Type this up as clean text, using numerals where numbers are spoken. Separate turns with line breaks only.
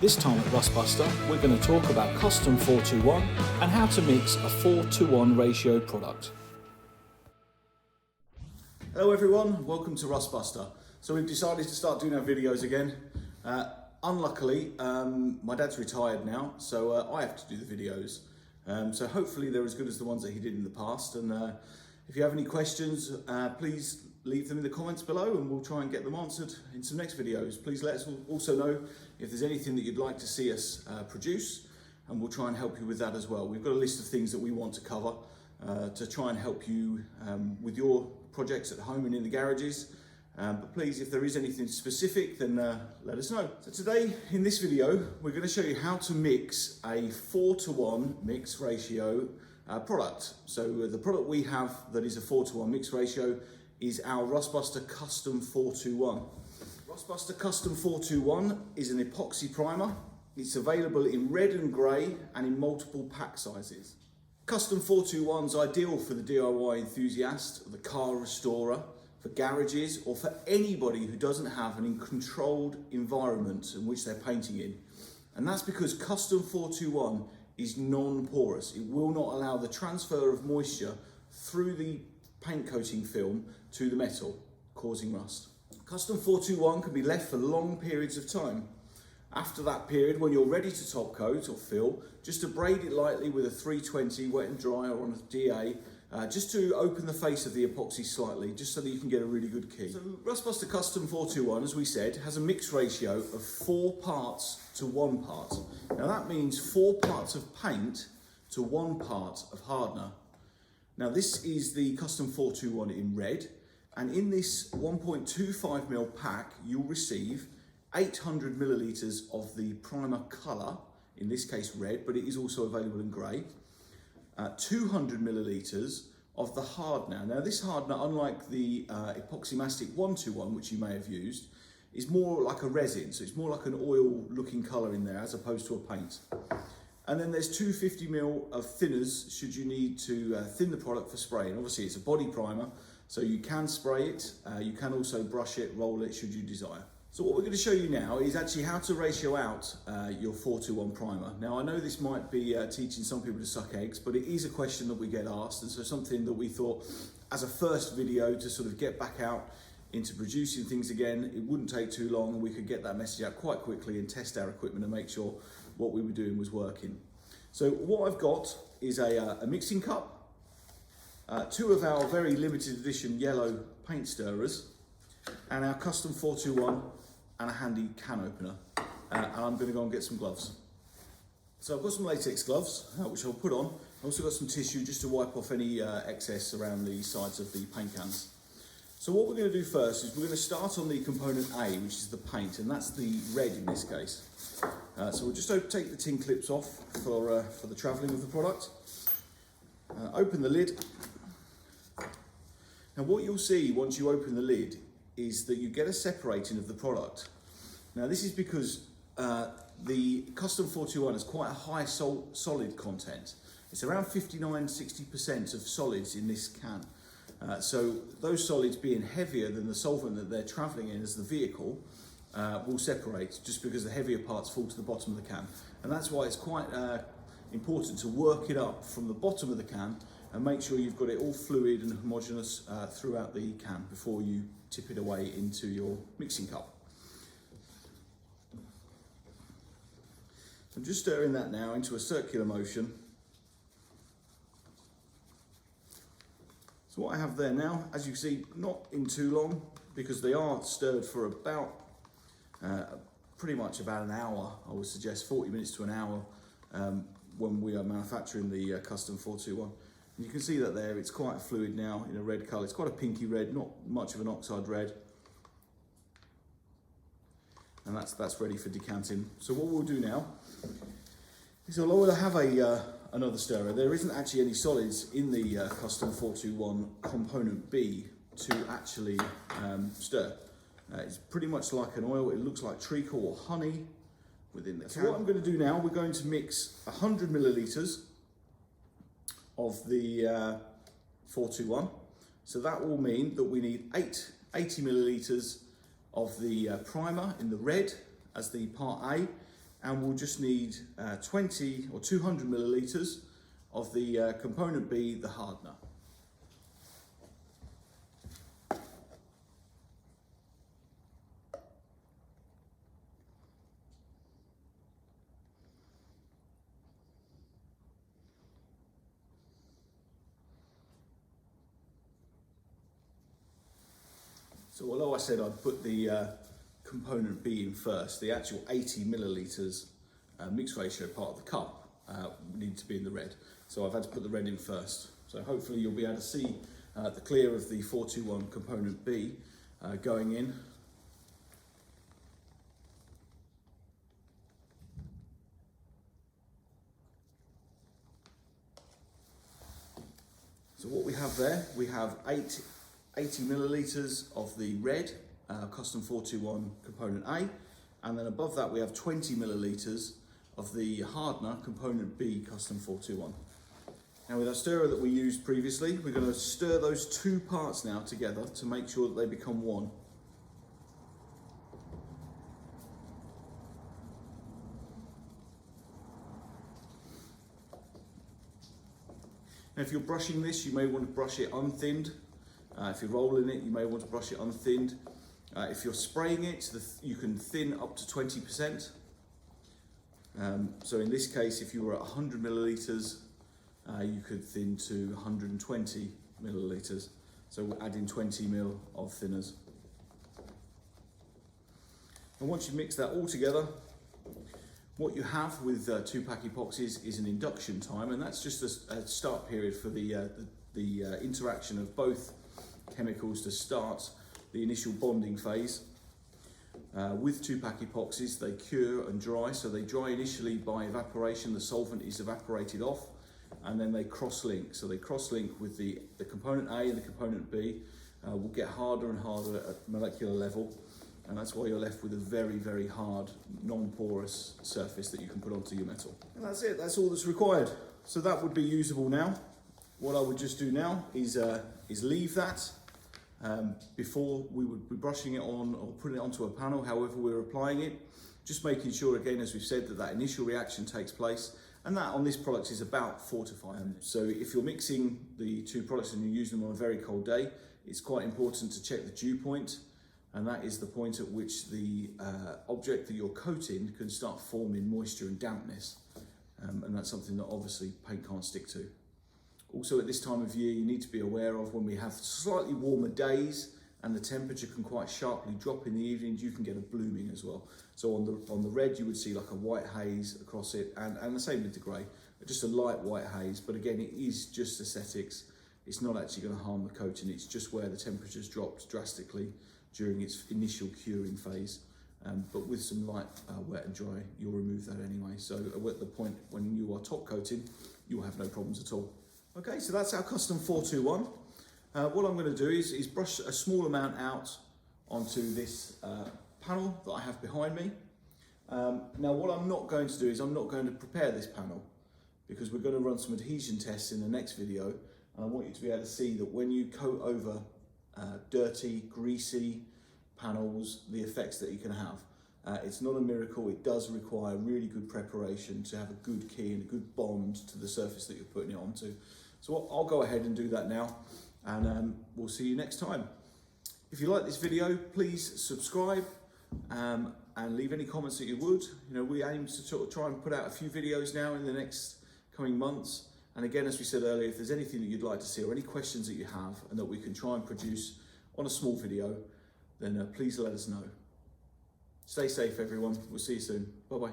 This time at Rustbuster, we're going to talk about custom 4.2.1 and how to mix a 4:1 ratio product.
Hello everyone, welcome to Rustbuster. So we've decided to start doing our videos again. Unluckily, my dad's retired now, so I have to do the videos. So hopefully they're as good as the ones that he did in the past. And if you have any questions, please leave them in the comments below and we'll try and get them answered in some next videos. Please let us also know if there's anything that you'd like to see us produce, and we'll try and help you with that as well. We've got a list of things that we want to cover to try and help you with your projects at home and in the garages. But please, if there is anything specific, then let us know. So today, in this video, we're going to show you how to mix a 4:1 mix ratio product. So the product we have that is a 4:1 mix ratio is our Rustbuster Custom 4:1. Rustbuster Custom 4:1 is an epoxy primer. It's available in red and grey and in multiple pack sizes. Custom 4:1 is ideal for the DIY enthusiast, the car restorer, for garages, or for anybody who doesn't have an controlled environment in which they're painting in. And that's because Custom 4:1 is non-porous. It will not allow the transfer of moisture through the paint coating film to the metal, causing rust. Custom 4:1 can be left for long periods of time. After that period, when you're ready to top coat or fill, just abrade it lightly with a 320 wet and dry or on a DA, just to open the face of the epoxy slightly, just so that you can get a really good key. So Rustbuster Custom 4:1, as we said, has a mix ratio of 4 parts to 1 part. Now that means 4 parts of paint to 1 part of hardener. Now this is the Custom 4:1 in red, and in this 1.25mm pack, you'll receive 800 millilitres of the primer colour, in this case red, but it is also available in grey. 200 millilitres of the hardener. Now this hardener, unlike the Epoxy 1.2.1, which you may have used, is more like a resin, so it's more like an oil looking colour in there as opposed to a paint. And then there's 250ml of thinners should you need to thin the product for spray. And obviously it's a body primer, so you can spray it, you can also brush it, roll it should you desire. So what we're going to show you now is actually how to ratio out your 4:1 primer. Now I know this might be teaching some people to suck eggs, but it is a question that we get asked, and so something that we thought as a first video to sort of get back out into producing things again, it wouldn't take too long and we could get that message out quite quickly and test our equipment and make sure what we were doing was working. So what I've got is a mixing cup, 2 of our very limited edition yellow paint stirrers, and our Custom 4:1 and a handy can opener. And I'm going to go and get some gloves. So I've got some latex gloves, which I'll put on. I've also got some tissue just to wipe off any excess around the sides of the paint cans. So what we're going to do first is we're going to start on the component A, which is the paint, and that's the red in this case. So we'll just take the tin clips off for the travelling of the product. Open the lid. Now what you'll see once you open the lid is that you get a separating of the product. Now this is because the Custom 4:1 has quite a high solid content. It's around 59–60% of solids in this can. So those solids being heavier than the solvent that they're travelling in as the vehicle will separate, just because the heavier parts fall to the bottom of the can. And that's why it's quite important to work it up from the bottom of the can and make sure you've got it all fluid and homogeneous throughout the can before you tip it away into your mixing cup. I'm just stirring that now into a circular motion. So what I have there now, as you see, not in too long, because they are stirred for about pretty much about an hour. I would suggest 40 minutes to an hour when we are manufacturing the Custom 4:1. And you can see that there, it's quite fluid now in a red colour. It's quite a pinky red, not much of an oxide red. And that's ready for decanting. So what we'll do now is, although we'll have another stirrer, there isn't actually any solids in the Custom 4:1 component B to actually stir. It's pretty much like an oil. It looks like treacle or honey within the can. So what I'm going to do now, we're going to mix 100 millilitres of the 4:1. So that will mean that we need 80 millilitres of the primer in the red as the part A, and we'll just need 20 or 200 millilitres of the component B, the hardener. So although I said I'd put the component B in first, the actual 80 millilitres mixed ratio part of the cup need to be in the red. So I've had to put the red in first. So hopefully you'll be able to see the clear of the 421 component B going in. So what we have there, we have 80 millilitres of the red custom 421 component A, and then above that we have 20 millilitres of the hardener component B custom 421. Now with our stirrer that we used previously, we're going to stir those two parts now together to make sure that they become one. Now if you're brushing this, you may want to brush it unthinned. If you're rolling it, you may want to brush it unthinned. If you're spraying it, you can thin up to 20%. So in this case, if you were at 100 millilitres, you could thin to 120 millilitres. So we'll add in 20 ml of thinners. And once you mix that all together, what you have with 2-pack epoxies is an induction time, and that's just a start period for the interaction of both chemicals to start the initial bonding phase. With 2-pack epoxies, they cure and dry, so they dry initially by evaporation, the solvent is evaporated off, and then they cross-link. So they cross-link with the component A and the component B, will get harder and harder at molecular level, and that's why you're left with a very, very hard, non-porous surface that you can put onto your metal. And that's it, that's all that's required. So that would be usable now. What I would just do now is leave that before we would be brushing it on or putting it onto a panel, however we're applying it. Just making sure, again, as we've said, that initial reaction takes place, and that on this product is about 4 to 5 minutes. So if you're mixing the two products and you're using them on a very cold day, it's quite important to check the dew point, and that is the point at which the object that you're coating can start forming moisture and dampness, and that's something that obviously paint can't stick to. Also at this time of year, you need to be aware of when we have slightly warmer days and the temperature can quite sharply drop in the evenings, you can get a blooming as well. So on the red, you would see like a white haze across it, and the same with the grey, just a light white haze. But again, it is just aesthetics. It's not actually going to harm the coating. It's just where the temperature's dropped drastically during its initial curing phase. But with some light wet and dry, you'll remove that anyway. So at the point when you are top coating, you'll have no problems at all. Okay, so that's our custom 421. What I'm going to do is brush a small amount out onto this panel that I have behind me. Now what I'm not going to do is I'm not going to prepare this panel, because we're going to run some adhesion tests in the next video, and I want you to be able to see that when you coat over dirty, greasy panels, the effects that you can have. It's not a miracle, it does require really good preparation to have a good key and a good bond to the surface that you're putting it onto. So I'll go ahead and do that now, and we'll see you next time. If you like this video, please subscribe and leave any comments that you would. You know, we aim to sort of try and put out a few videos now in the next coming months. And again, as we said earlier, if there's anything that you'd like to see or any questions that you have and that we can try and produce on a small video, then please let us know. Stay safe, everyone. We'll see you soon. Bye-bye.